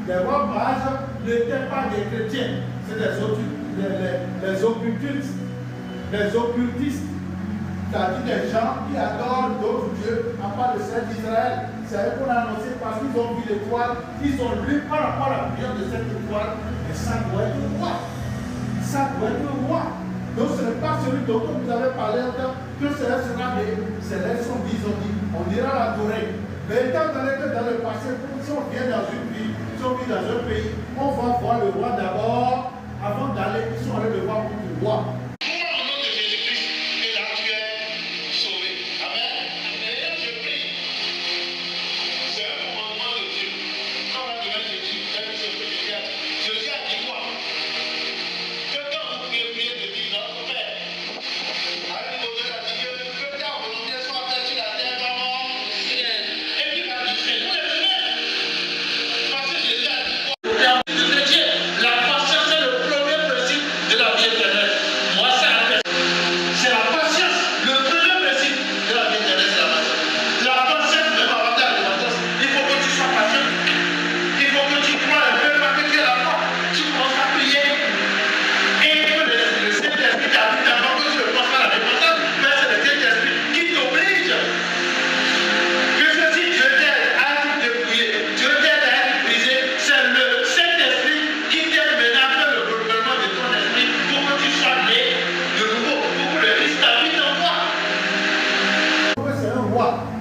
Les rois mages n'étaient pas des chrétiens, c'est les occultistes. Les occultistes, c'est-à-dire des gens qui adorent d'autres dieux, à part le Seigneur d'Israël. C'est eux qu'on a annoncé parce qu'ils ont vu l'étoile, ils ont lu par rapport à la lumière de cette étoile, et ça doit être roi. Ça doit être roi. Donc ce n'est pas celui dont vous avez parlé que cela sera des sélections, disons, on ira l'adorer. Mais étant donné que dans le passé, si on vient dans une ville, si on vit dans un pays, on va voir le roi d'abord, avant d'aller, ils sont allés le voir pour le roi.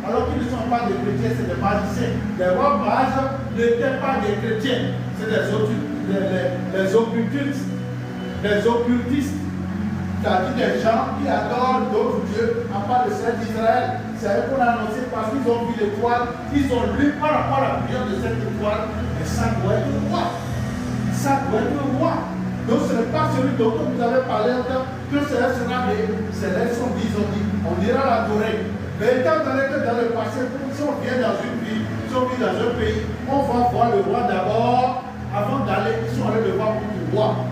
Alors qu'ils ne sont pas des chrétiens, c'est des magiciens. Les rois mages n'étaient pas des chrétiens, c'est les occultistes. Les occultistes, c'est-à-dire des gens qui adorent d'autres dieux, à part le Seigneur d'Israël. C'est eux qu'on a annoncé parce qu'ils ont vu l'étoile, ils ont lu par rapport à la lumière de cette étoile, et ça doit être roi. Ça doit être roi. Donc ce n'est pas celui dont vous avez parlé que cela sera des sélections, disons, on ira l'adorer. Mais étant donné que dans le passé, si on vient dans une ville, si on vit dans un pays, on va voir le roi d'abord, avant d'aller, ils sont allés le voir pour le roi.